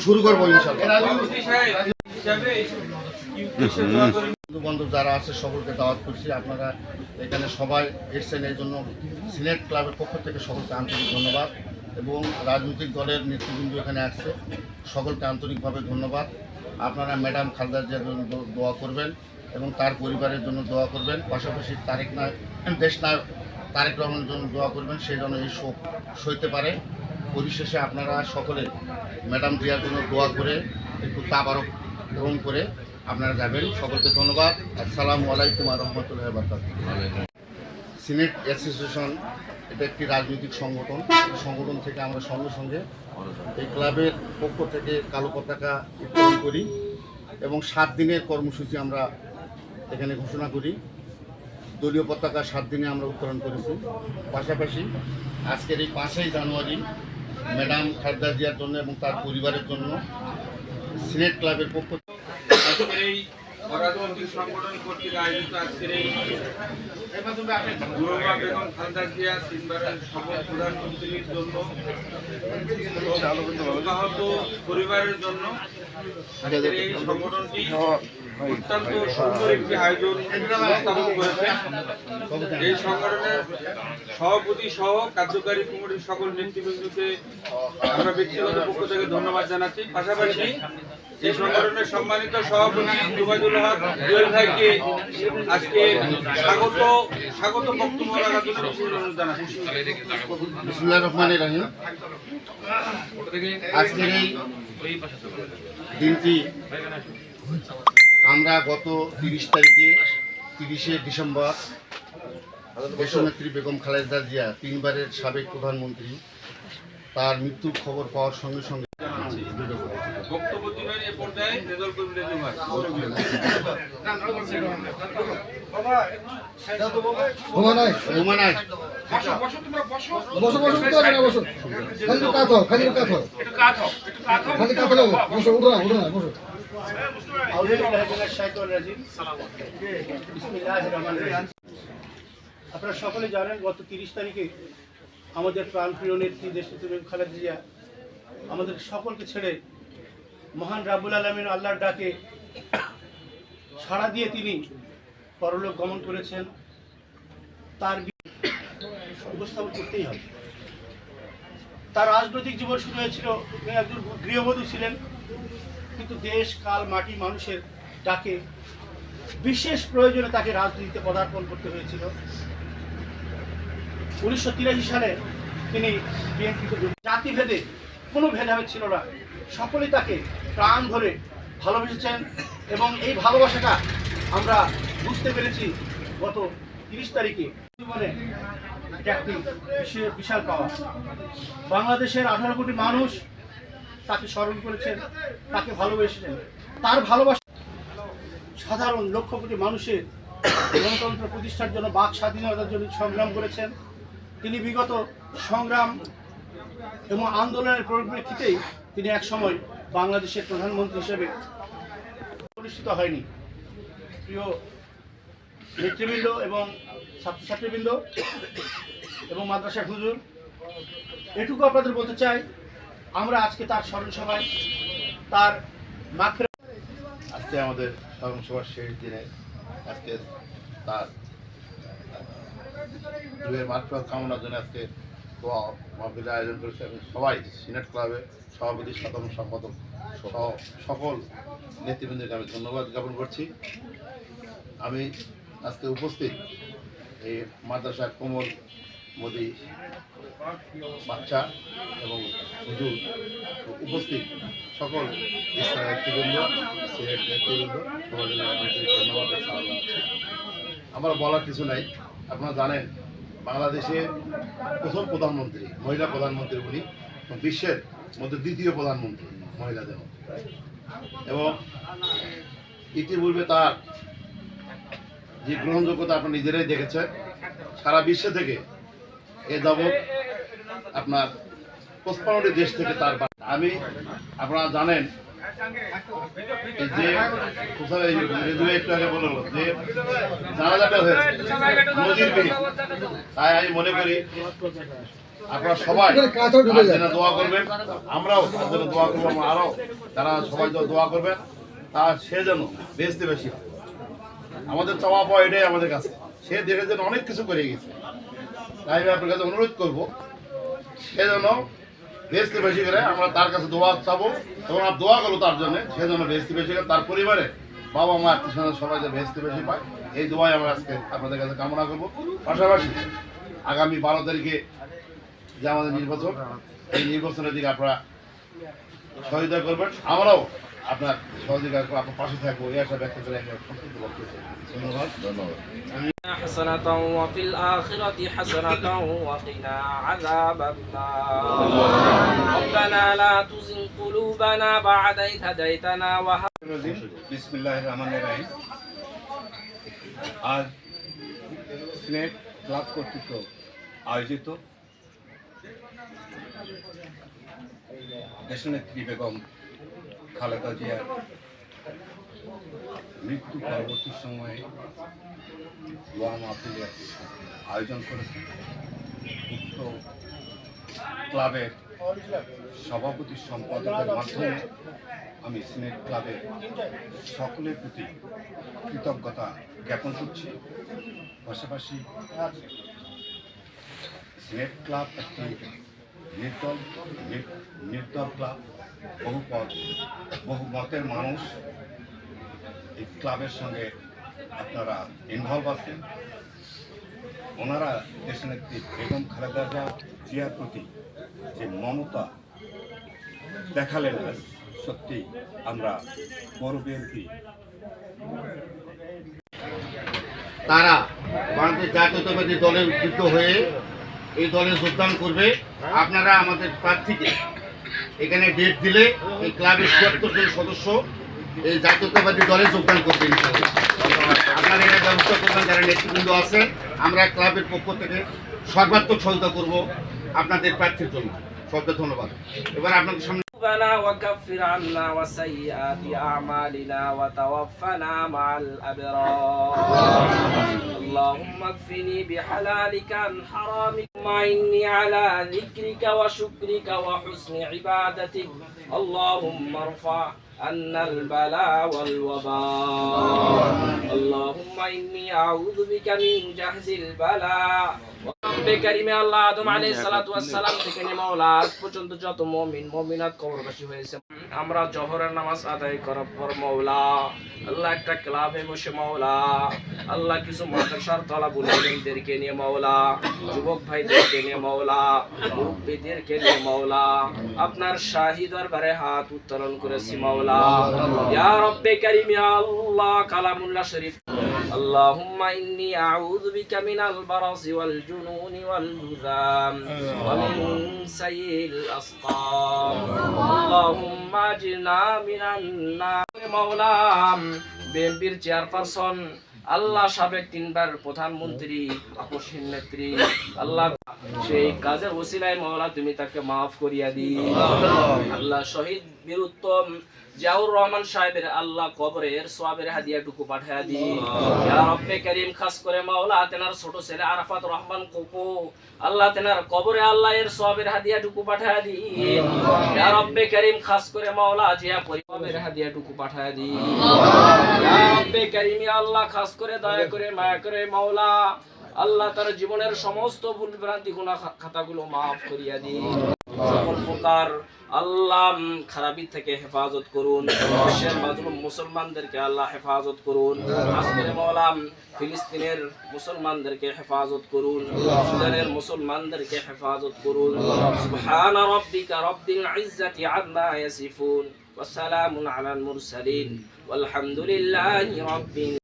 শুরু করবো বন্ধু যারা আছে সকলকে দাওয়াত করছি। আপনারা এখানে সবাই এসছেন, এই জন্য সিলেট ক্লাবের পক্ষ থেকে সকলকে আন্তরিক ধন্যবাদ এবং রাজনৈতিক দলের নেতৃবৃন্দ এখানে আসছে, সকলকে আন্তরিকভাবে ধন্যবাদ। আপনারা ম্যাডাম খালেদা জিয়ার জন্য দোয়া করবেন এবং তার পরিবারের জন্য দোয়া করবেন, পাশাপাশি দেশনায়ক তারেক রহমানের জন্য দোয়া করবেন, সেই জন্য এই শোক সইতে পারে। পরিশেষে আপনারা সকলে ম্যাডাম জিয়ার জন্য দোয়া করে একটু তাবারক গ্রহণ করে আপনারা যাবেন। সকলকে ধন্যবাদ। আসসালামু আলাইকুম ওয়া রাহমাতুল্লাহি ওয়া বারাকাতুহু। সিনেট অ্যাসোসিয়েশন এটা একটি রাজনৈতিক সংগঠন। এই সংগঠন থেকে আমরা সঙ্গে সঙ্গে এই ক্লাবের পক্ষ থেকে কালো পতাকা উত্তোলন করি এবং 7 দিনের কর্মসূচি আমরা এখানে ঘোষণা করি। দলীয় পতাকা 7 দিনে আমরা উত্তোলন করেছি। পাশাপাশি আজকের এই 5ই জানুয়ারি ম্যাডাম খালেদা জিয়ার জন্য এবং তার পরিবারের জন্য সিনেট ক্লাবের পক্ষ আজকের এই অরাজনৈতিক সংগঠন কর্তৃক আয়োজিত আজকের এই বেগম খালেদা জিয়া 3বারের শপথ প্রধানমন্ত্রীর জন্য আহত পরিবারের জন্য আজকের এই সংগঠনটি অত্যন্ত সুন্দর একটি আয়োজন স্থাপন করেছে। এই সংগঠনের সভাপতি সহ কার্যকারী কমিটির সকল নেতৃবৃন্দকে আমরা ব্যক্তিগত পক্ষ থেকে ধন্যবাদ জানাচ্ছি। পাশাপাশি এই সংগঠনের সম্মানিত সভাপতি জুবাইদুল হক জুয়েল ভাইকে আজকে স্বাগত বক্তব্য রাখার জন্য অনুরোধ জানাচ্ছি। বিসমিল্লাহির রহমানির রহিম। আজকের এই দিনটি আমরা গত 30শে ডিসেম্বর দেশনেত্রী বেগম খালেদা জিয়া 3বারের সাবেক প্রধানমন্ত্রী তার মৃত্যুর খবর পাওয়ার সঙ্গে সঙ্গে বক্তব্য দিবেন এ পর্যায়ে রেজাল কবির রেজু ভাই। আপনারা সকলে জানেন গত 30 তারিখে আমাদের প্রাণপ্রিয় নেত্রী দেশনেত্রী বেগম খালেদা জিয়া আমাদের সকলকে ছেড়ে মহান রাব্বুল আলামিন আল্লাহর ডাকে সাড়া দিয়ে তিনি পরলোক গমন করেছেন। তার উপস্থাপন করতেই হবে। তার রাজনৈতিক জীবন শুরু হয়েছিল, তিনি একজন গৃহবধূ ছিলেন, কিন্তু দেশ কাল মাটি মানুষের ডাকে বিশেষ প্রয়োজনে তাকে রাজনীতিতে পদার্পণ করতে হয়েছিল। 1983 সালে তিনি বিএনপিতে জাতিভেদে কোনো ভেদাভেদ ছিল না, সকলেই তাকে প্রাণ ধরে ভালোবেসেছেন এবং এই ভালোবাসাটা আমরা বুঝতে পেরেছি গত 30 তারিখে। জীবনে এটা একটি বিশাল পাওয়া। বাংলাদেশের 18 কোটি মানুষ তাকে স্মরণ করেছেন, তাকে ভালোবেসেছেন। তার ভালোবাসা সাধারণ লক্ষ কোটি মানুষের গণতন্ত্র প্রতিষ্ঠার জন্য, বাক স্বাধীনতার জন্য সংগ্রাম করেছেন। তিনি বিগত সংগ্রাম এবং আন্দোলনের পরিপ্রেক্ষিতেই তিনি এক সময় বাংলাদেশের প্রধানমন্ত্রী হিসেবে প্রতিষ্ঠিত হয়নি। প্রিয় নেতৃবৃন্দ এবং ছাত্রছাত্রীবৃন্দ এবং মাদ্রাসার হুজুর, এটুকু আপনাদের বলতে চাই, আমরা আজকে তার স্মরণ সভায় তার মাগফিরাত, আজকে আমাদের স্মরণ সভার শেষ দিনে আজকে তার দুয়ের মাগফিরাত কামনার জন্য আজকে দোয়া মাহফিলের আয়োজন করেছে। আমি সবাই সিনেট ক্লাবের সভাপতি, সাধারণ সম্পাদক সহ সকল নেতৃবৃন্দকে আমি ধন্যবাদ জ্ঞাপন করছি। আমি আজকে উপস্থিত এই মাদ্রাসা কোমল মোদি বাচ্চা এবং হুজুর উপস্থিত সকল ইসলাম নেতৃবৃন্দ, সিনেট নেতৃবৃন্দ, সবার জন্য ধন্যবাদ। আমরা বলার কিছু নাই, আপনারা জানেন বাংলাদেশের প্রথম প্রধানমন্ত্রী, মহিলা প্রধানমন্ত্রী উনি, বিশ্বের মধ্যে দ্বিতীয় প্রধানমন্ত্রী মহিলাদের মধ্যে। এবং ইতিপূর্বে তার যে গ্রহণযোগ্যতা আপনারা নিজেরাই দেখেছেন, সারা বিশ্ব থেকে এ যাবৎ আপনার 55টি দেশ থেকে তার আমি আপনারা জানেন যে একটু আগে বলল যে জানাজাটা হয়েছে নজিরবিহীন। তাই আমি মনে করি আপনারা সবাই তার জন্য দোয়া করবেন, আমরাও তার জন্য দোয়া করবো, আমরা আরও তারা সবাই দোয়া করবেন তার সে যেন বেহেশতে বেশি হয়। আমাদের চাওয়া পাওয়া এটাই আমাদের কাছে, সে দেশের জন্য অনেক কিছু করে গেছে। তাই আমি আপনার কাছে অনুরোধ করবো সে যেন বেহেশতে বেশি করে, আমরা তার কাছে দোয়া চাবো এবং আর দোয়া করবো তার জন্য, সে যেন বেহেশতে বেশি করে, তার পরিবারে বাবা মা আত্মীয় সবাই যে বেহেশতে বেশি পায়, এই দোয়াই আমরা আজকে আপনাদের কাছে কামনা করবো। পাশাপাশি আগামী 12 তারিখে যে আমাদের নির্বাচন, এই নির্বাচনের দিকে আপনারা সহযোগিতা করবেন, আমরাও আপনার সহযোগিতা আপনার পাশে থাকবো, এই আশা ব্যক্ত করে আমি সংক্ষিপ্ত বক্তব্য শেষ করছি। ধন্যবাদ। حسنة وفي الآخرة حسنة وقنا عذاب النار ربنا لا تزغ قلوبنا بعد إذ هديتنا وهب বিসমিল্লাহির রহমানির রহিম। আজ সিনেট ক্লাব কর্তৃক আয়োজিত দেশনেত্রী বেগম খালেদা জিয়ার মৃত্যু পরবর্তী সময়ে দোয়া মাহফিলের আয়োজন করেছে। উক্ত ক্লাবের সভাপতি সম্পাদকের মাধ্যমে আমি সিনেট ক্লাবের সকলের প্রতি কৃতজ্ঞতা জ্ঞাপন করছি। পাশাপাশি সিনেট ক্লাব একটি নির্দল ক্লাব, বহু মতের মানুষ এই ক্লাবের সঙ্গে আপনারা ইনভলভ আছেন। ওনারা দেশনেত্রী বেগম খালেদা জিয়ার প্রতি যে মমতা দেখালেন, সত্যি আমরা বড় বিএনপি তারা বাংলাদেশ জাতীয়তাবাদী দলের উদ্বুদ্ধ হয়ে এই দলে যোগদান করবে। আপনারা আমাদের প্রার্থীকে এখানে ডেট দিলে এই ক্লাবের ৭৬ জন সদস্য এই জাতীয়তাবাদী দলে যোগদান করবে। আপনারা এটা ব্যবস্থা করবেন, যারা নেতৃবৃন্দ আছে, আমরা ক্লাবের পক্ষ থেকে সর্বাত্মক সহায়তা করব আপনাদের প্রার্থীর জন্য। সবকে ধন্যবাদ। এবার আপনাদের সামনে ربنا وكفر عنا وسيئات أعمالنا وتوفنا مع الأبرار اللهم اكفني بحلالك عن حرامك وإني على ذكرك وشكرك وحسن عبادتك اللهم ارفع عنا البلاء والوباء اللهم إني أعوذ بك من جهز البلاء বেকারিমে আল্লাহ আদম আলাইহিস সালাতু ওয়াস সালাম থেকে মাওলা আজ পর্যন্ত যত মুমিন মুমিনাত কবরবাসী হয়েছে, আমরা জোহরের নামাজ আদায় করার পর মাওলা আল্লাহ একটা ক্লাবে বসে মাওলা আল্লাহ কিছু মাদ্রাসার তলাবুল ইলমদেরকে নিয়ে মাওলা, যুবক ভাইদেরকে নিয়ে মাওলা, মুরব্বিদেরকে নিয়ে মাওলা আপনার শাহী দরবারে হাত উত্তোলন করেছি মাওলা। ইয়া রব্বে কারীম ইয়া আল্লাহ কালামুল্লাহ শরীফ اللهم إني أعوذ بك من البرص والجنون والجذام ومن سيء الأسقام اللهم أجرنا من النار مولا বিএনপির চেয়ারপারসন আল্লাহ সাবেক 3 বার প্রধানমন্ত্রী আপসহীন নেত্রী আল্লাহ সেই কাজের ওসিলায় মাওলা তুমি তাকে maaf করিয়া দিও আল্লাহ। শহীদ বীর উত্তম জিয়াউর রহমান সাহেবের আল্লাহ কবরের সওয়াবের হাদিয়াটুকু পাঠিয়ে দিও ইয়া রব্বে কারীম। খাস করে মাওলা তেনার ছোট ছেলে আরাফাত রহমান কোকো আল্লাহ তেনার কবরে আল্লাহ এর সওয়াবের হাদিয়াটুকু পাঠিয়ে দিও ইয়া রব্বে কারীম। খাস করে মাওলা জিয়া পরিবারের হাদিয়াটুকু পাঠিয়ে দিও ইয়া রব্বে কারীম। আল্লাহ খাস করে দয়া করে মায়া করে মাওলা আল্লাহ তার জীবনের সমস্ত ভুল ভ্রান্তি গুনাহ খাতাগুলো maaf করিয়া দিন। সকল প্রকার আল্লাহ খারাপি থেকে হেফাজত করুন, বিশ্বের মাজলুম মুসলমানদেরকে আল্লাহ হেফাজত করুন। খাস করে মাওলা ফিলিস্তিনের মুসলমানদেরকে হেফাজত করুন, সুদানের মুসলমানদেরকে হেফাজত করুন। সুবহান রাব্বিকা রাব্বিল ইজ্জাতি আম্মা ইয়াসিফুন ওয়া সালামুন আলাল মুরসালিন ওয়ালহামদুলিল্লাহি রাব্বিল